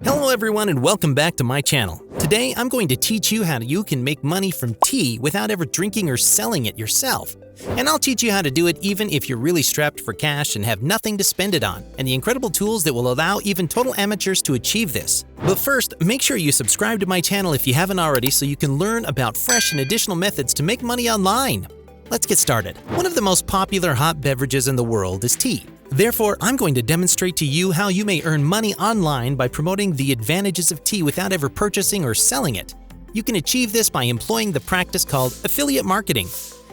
Hello everyone and welcome back to my channel. Today I'm going to teach you how you can make money from tea without ever drinking or selling it yourself. And I'll teach you how to do it even if you're really strapped for cash and have nothing to spend it on, and the incredible tools that will allow even total amateurs to achieve this. But first, make sure you subscribe to my channel if you haven't already so you can learn about fresh and additional methods to make money online. Let's get started. One of the most popular hot beverages in the world is tea. Therefore, I'm going to demonstrate to you how you may earn money online by promoting the advantages of tea without ever purchasing or selling it. You can achieve this by employing the practice called affiliate marketing.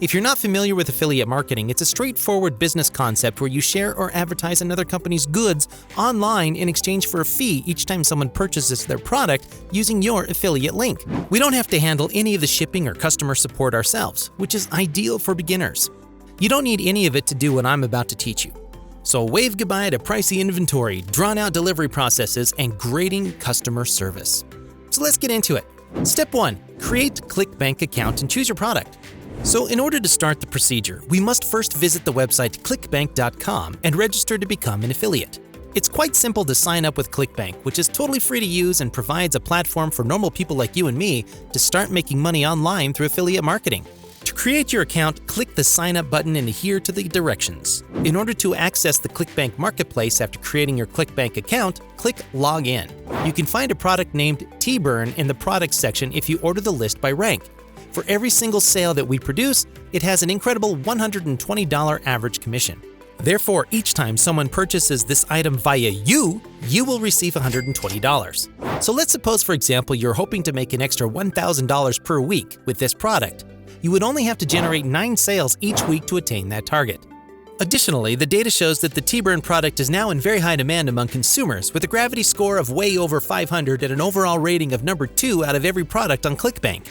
If you're not familiar with affiliate marketing, it's a straightforward business concept where you share or advertise another company's goods online in exchange for a fee each time someone purchases their product using your affiliate link. We don't have to handle any of the shipping or customer support ourselves, which is ideal for beginners. You don't need any of it to do what I'm about to teach you. So wave goodbye to pricey inventory, drawn-out delivery processes, and grating customer service. So let's get into it. Step 1. Create a Clickbank account and choose your product. So in order to start the procedure, we must first visit the website clickbank.com and register to become an affiliate. It's quite simple to sign up with Clickbank, which is totally free to use and provides a platform for normal people like you and me to start making money online through affiliate marketing. To create your account, click the Sign Up button and adhere to the directions. In order to access the Clickbank marketplace after creating your Clickbank account, click Log In. You can find a product named Tea Burn in the Products section if you order the list by rank. For every single sale that we produce, it has an incredible $120 average commission. Therefore, each time someone purchases this item via you will receive $120. So let's suppose, for example, you're hoping to make an extra $1,000 per week with this product. You would only have to generate 9 sales each week to attain that target. Additionally, the data shows that the Tea Burn product is now in very high demand among consumers, with a gravity score of way over 500 and an overall rating of number 2 out of every product on Clickbank.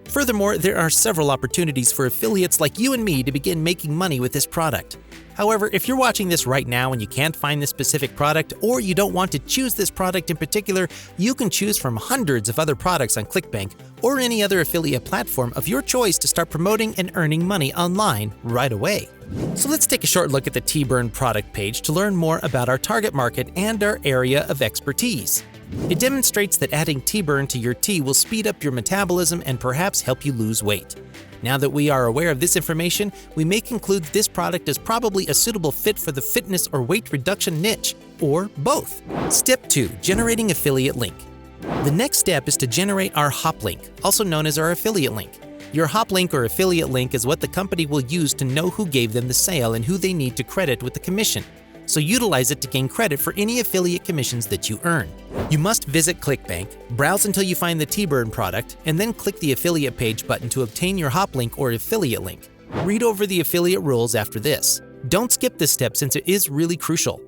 Furthermore, there are several opportunities for affiliates like you and me to begin making money with this product. However, if you're watching this right now and you can't find this specific product, or you don't want to choose this product in particular, you can choose from hundreds of other products on Clickbank or any other affiliate platform of your choice to start promoting and earning money online right away. So let's take a short look at the Tea Burn product page to learn more about our target market and our area of expertise. It demonstrates that adding Tea Burn to your tea will speed up your metabolism and perhaps help you lose weight. Now that we are aware of this information, we may conclude this product is probably a suitable fit for the fitness or weight reduction niche, or both. Step 2. Generating affiliate link. The next step is to generate our hop link, also known as our affiliate link. Your hop link or affiliate link is what the company will use to know who gave them the sale and who they need to credit with the commission. So utilize it to gain credit for any affiliate commissions that you earn. You must visit Clickbank, browse until you find the Tea Burn product, and then click the affiliate page button to obtain your hop link or affiliate link. Read over the affiliate rules after this. Don't skip this step since it is really crucial.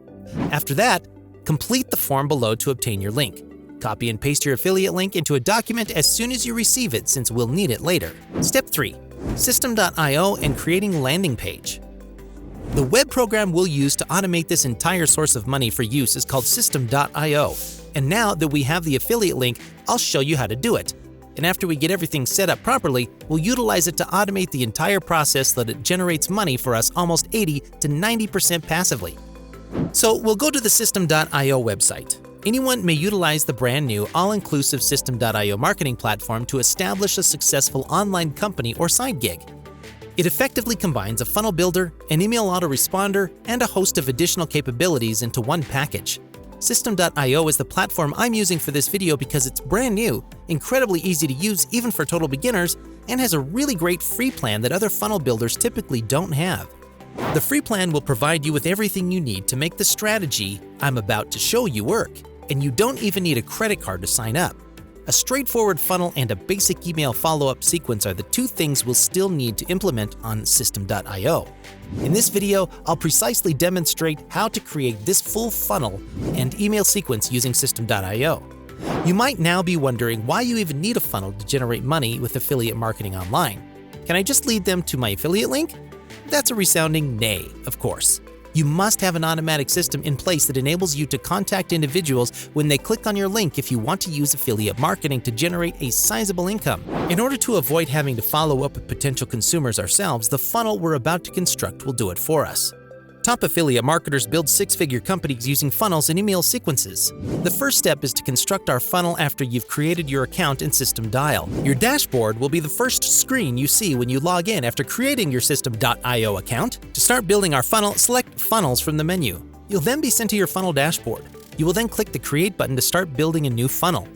After that, complete the form below to obtain your link. Copy and paste your affiliate link into a document as soon as you receive it since we'll need it later. Step 3. Systeme.io and creating landing page. The web program we'll use to automate this entire source of money for use is called Systeme.io. And now that we have the affiliate link, I'll show you how to do it. And after we get everything set up properly, we'll utilize it to automate the entire process so that it generates money for us almost 80 to 90% passively. So we'll go to the Systeme.io website. Anyone may utilize the brand new all-inclusive Systeme.io marketing platform to establish a successful online company or side gig. It effectively combines a funnel builder, an email autoresponder, and a host of additional capabilities into one package. Systeme.io is the platform I'm using for this video because it's brand new, incredibly easy to use even for total beginners, and has a really great free plan that other funnel builders typically don't have. The free plan will provide you with everything you need to make the strategy I'm about to show you work, and you don't even need a credit card to sign up. A straightforward funnel and a basic email follow-up sequence are the 2 things we'll still need to implement on Systeme.io. In this video, I'll precisely demonstrate how to create this full funnel and email sequence using Systeme.io. You might now be wondering why you even need a funnel to generate money with affiliate marketing online. Can I just lead them to my affiliate link? That's a resounding nay, of course. You must have an automatic system in place that enables you to contact individuals when they click on your link if you want to use affiliate marketing to generate a sizable income. In order to avoid having to follow up with potential consumers ourselves, the funnel we're about to construct will do it for us. Top affiliate marketers build six-figure companies using funnels and email sequences. The first step is to construct our funnel after you've created your account in Systeme Dial. Your dashboard will be the first screen you see when you log in after creating your Systeme.io account. To start building our funnel, select Funnels from the menu. You'll then be sent to your funnel dashboard. You will then click the Create button to start building a new funnel.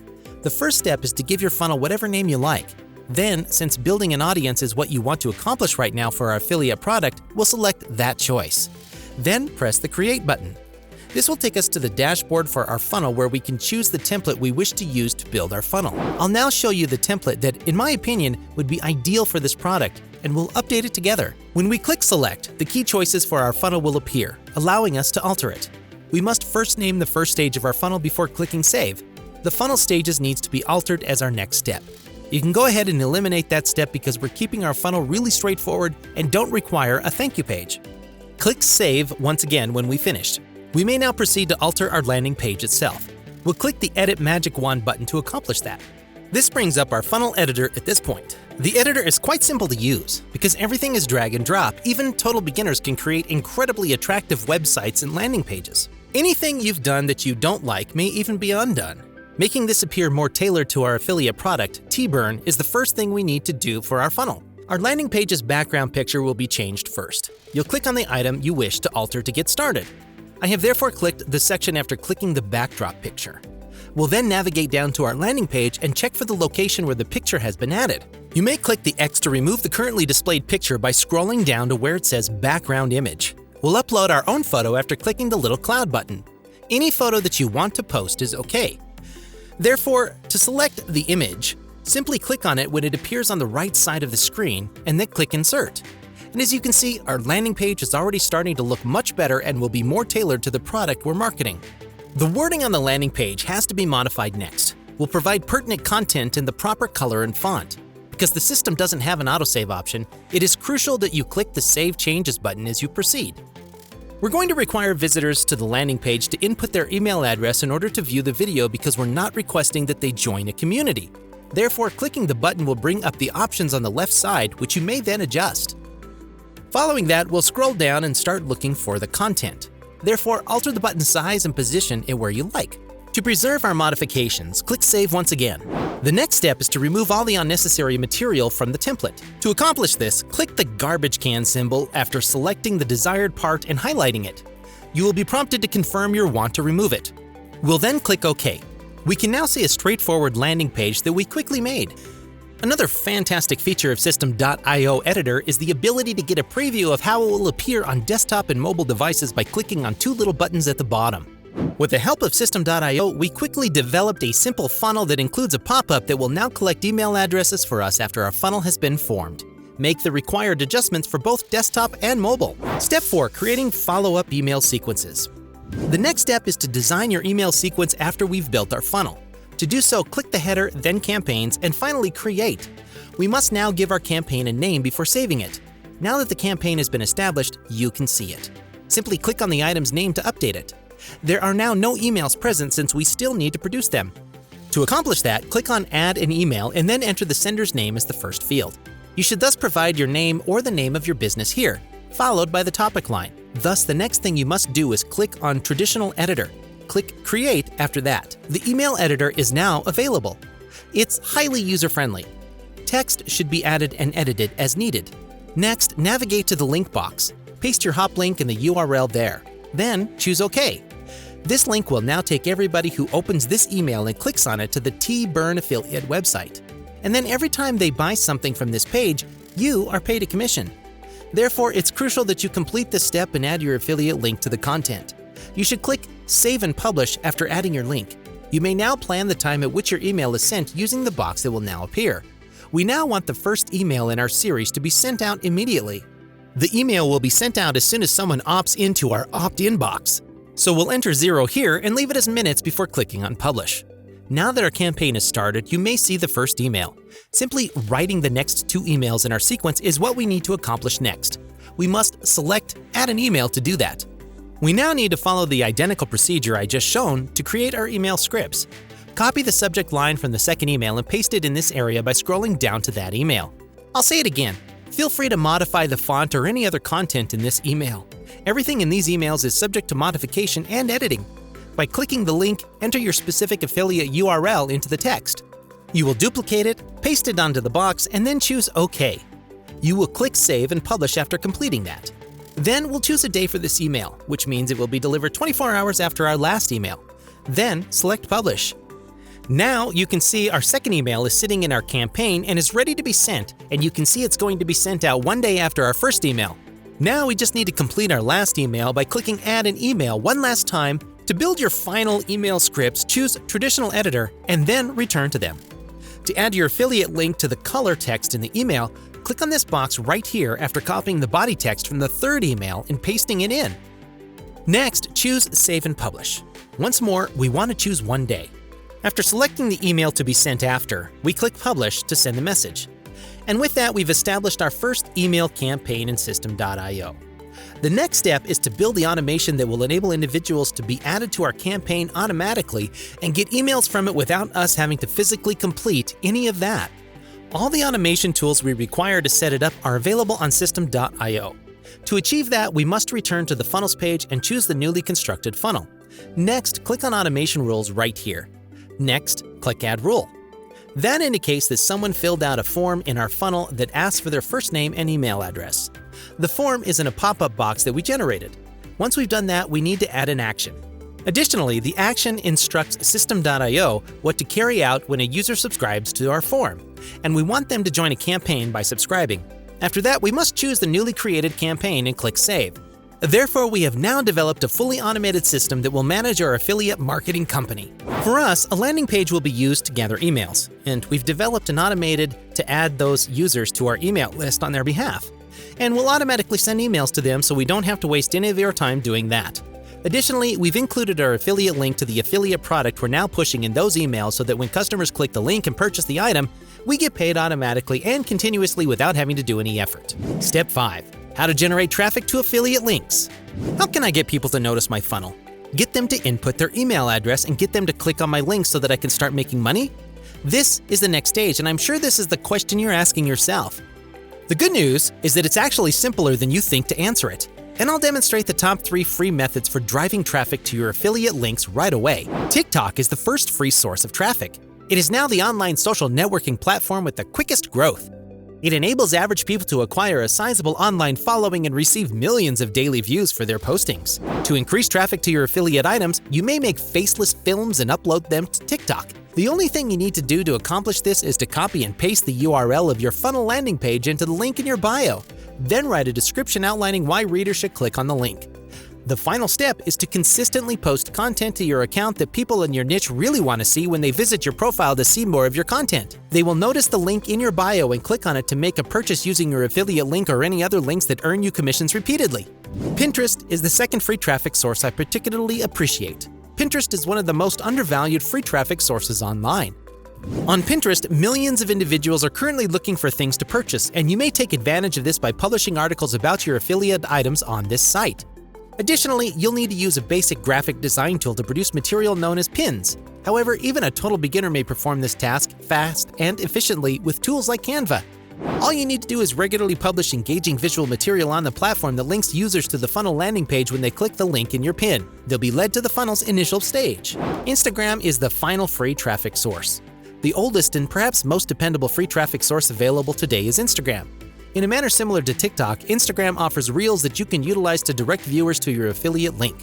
The first step is to give your funnel whatever name you like. Then, since building an audience is what you want to accomplish right now for our affiliate product, we'll select that choice. Then press the Create button. This will take us to the dashboard for our funnel where we can choose the template we wish to use to build our funnel. I'll now show you the template that, in my opinion, would be ideal for this product, and we'll update it together. When we click Select, the key choices for our funnel will appear, allowing us to alter it. We must first name the first stage of our funnel before clicking Save. The funnel stages needs to be altered as our next step. You can go ahead and eliminate that step because we're keeping our funnel really straightforward and don't require a thank you page. Click Save once again when we finished. We may now proceed to alter our landing page itself. We'll click the Edit Magic Wand button to accomplish that. This brings up our funnel editor at this point. The editor is quite simple to use. Because everything is drag and drop, even total beginners can create incredibly attractive websites and landing pages. Anything you've done that you don't like may even be undone. Making this appear more tailored to our affiliate product, T-Burn, is the first thing we need to do for our funnel. Our landing page's background picture will be changed first. You'll click on the item you wish to alter to get started. I have therefore clicked the section after clicking the backdrop picture. We'll then navigate down to our landing page and check for the location where the picture has been added. You may click the X to remove the currently displayed picture by scrolling down to where it says Background Image. We'll upload our own photo after clicking the little cloud button. Any photo that you want to post is okay. Therefore, to select the image, simply click on it when it appears on the right side of the screen and then click Insert. And as you can see, our landing page is already starting to look much better and will be more tailored to the product we're marketing. The wording on the landing page has to be modified next. We'll provide pertinent content in the proper color and font. Because the system doesn't have an autosave option, it is crucial that you click the Save Changes button as you proceed. We're going to require visitors to the landing page to input their email address in order to view the video because we're not requesting that they join a community. Therefore, clicking the button will bring up the options on the left side, which you may then adjust. Following that, we'll scroll down and start looking for the content. Therefore, alter the button size and position it where you like. To preserve our modifications, click Save once again. The next step is to remove all the unnecessary material from the template. To accomplish this, click the garbage can symbol after selecting the desired part and highlighting it. You will be prompted to confirm your want to remove it. We'll then click OK. We can now see a straightforward landing page that we quickly made. Another fantastic feature of Systeme.io editor is the ability to get a preview of how it will appear on desktop and mobile devices by clicking on two little buttons at the bottom. With the help of Systeme.io, we quickly developed a simple funnel that includes a pop-up that will now collect email addresses for us after our funnel has been formed. Make the required adjustments for both desktop and mobile. Step 4. Creating follow-up email sequences. The next step is to design your email sequence after we've built our funnel. To do so, click the header, then Campaigns, and finally Create. We must now give our campaign a name before saving it. Now that the campaign has been established, you can see it. Simply click on the item's name to update it. There are now no emails present since we still need to produce them. To accomplish that, click on Add an Email and then enter the sender's name as the first field. You should thus provide your name or the name of your business here, followed by the topic line. Thus, the next thing you must do is click on Traditional Editor. Click Create after that. The email editor is now available. It's highly user-friendly. Text should be added and edited as needed. Next, navigate to the link box. Paste your hop link in the URL there. Then choose OK. This link will now take everybody who opens this email and clicks on it to the T-Burn affiliate website. And then every time they buy something from this page, you are paid a commission. Therefore, it's crucial that you complete this step and add your affiliate link to the content. You should click Save and Publish after adding your link. You may now plan the time at which your email is sent using the box that will now appear. We now want the first email in our series to be sent out immediately. The email will be sent out as soon as someone opts into our opt-in box. So we'll enter 0 here and leave it as minutes before clicking on Publish. Now that our campaign is started, you may see the first email. Simply writing the next 2 emails in our sequence is what we need to accomplish next. We must select Add an Email to do that. We now need to follow the identical procedure I just shown to create our email scripts. Copy the subject line from the second email and paste it in this area by scrolling down to that email. I'll say it again. Feel free to modify the font or any other content in this email. Everything in these emails is subject to modification and editing. By clicking the link, enter your specific affiliate URL into the text. You will duplicate it, paste it onto the box, and then choose OK. You will click Save and Publish after completing that. Then we'll choose a day for this email, which means it will be delivered 24 hours after our last email. Then select Publish. Now you can see our second email is sitting in our campaign and is ready to be sent, and you can see it's going to be sent out one day after our first email. Now we just need to complete our last email by clicking Add an Email one last time. To build your final email scripts, choose Traditional Editor and then return to them. To add your affiliate link to the color text in the email, click on this box right here after copying the body text from the third email and pasting it in. Next, choose Save and Publish. Once more, we want to choose one day. After selecting the email to be sent after, we click Publish to send the message. And with that, we've established our first email campaign in Systeme.io. The next step is to build the automation that will enable individuals to be added to our campaign automatically and get emails from it without us having to physically complete any of that. All the automation tools we require to set it up are available on Systeme.io. To achieve that, we must return to the Funnels page and choose the newly constructed funnel. Next, click on Automation Rules right here. Next, click Add Rule. That indicates that someone filled out a form in our funnel that asks for their first name and email address. The form is in a pop-up box that we generated. Once we've done that, we need to add an action. Additionally, the action instructs Systeme.io what to carry out when a user subscribes to our form, and we want them to join a campaign by subscribing. After that, we must choose the newly created campaign and click Save. Therefore, we have now developed a fully automated system that will manage our affiliate marketing company. For us, a landing page will be used to gather emails, and we've developed an automated to add those users to our email list on their behalf. And we'll automatically send emails to them so we don't have to waste any of your time doing that. Additionally, we've included our affiliate link to the affiliate product we're now pushing in those emails so that when customers click the link and purchase the item, we get paid automatically and continuously without having to do any effort. Step 5. How to generate traffic to affiliate links. How can I get people to notice my funnel? Get them to input their email address and get them to click on my link so that I can start making money? This is the next stage, and I'm sure this is the question you're asking yourself. The good news is that it's actually simpler than you think to answer it. And I'll demonstrate the top 3 free methods for driving traffic to your affiliate links right away. TikTok is the first free source of traffic. It is now the online social networking platform with the quickest growth. It enables average people to acquire a sizable online following and receive millions of daily views for their postings. To increase traffic to your affiliate items, you may make faceless films and upload them to TikTok. The only thing you need to do to accomplish this is to copy and paste the URL of your funnel landing page into the link in your bio. Then write a description outlining why readers should click on the link. The final step is to consistently post content to your account that people in your niche really want to see when they visit your profile to see more of your content. They will notice the link in your bio and click on it to make a purchase using your affiliate link or any other links that earn you commissions repeatedly. Pinterest is the second free traffic source I particularly appreciate. Pinterest is one of the most undervalued free traffic sources online. On Pinterest, millions of individuals are currently looking for things to purchase, and you may take advantage of this by publishing articles about your affiliate items on this site. Additionally, you'll need to use a basic graphic design tool to produce material known as pins. However, even a total beginner may perform this task fast and efficiently with tools like Canva. All you need to do is regularly publish engaging visual material on the platform that links users to the funnel landing page when they click the link in your pin. They'll be led to the funnel's initial stage. Instagram is the final free traffic source. The oldest and perhaps most dependable free traffic source available today is Instagram. In a manner similar to TikTok, Instagram offers Reels that you can utilize to direct viewers to your affiliate link.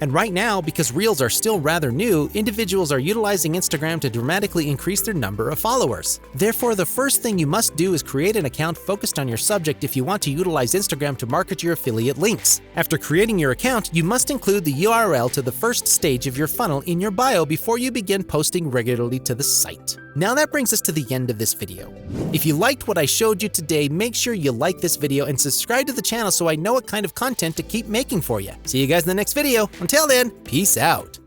And right now, because Reels are still rather new, individuals are utilizing Instagram to dramatically increase their number of followers. Therefore, the first thing you must do is create an account focused on your subject if you want to utilize Instagram to market your affiliate links. After creating your account, you must include the URL to the first stage of your funnel in your bio before you begin posting regularly to the site. Now that brings us to the end of this video. If you liked what I showed you today, make sure you like this video and subscribe to the channel so I know what kind of content to keep making for you. See you guys in the next video. Until then, peace out.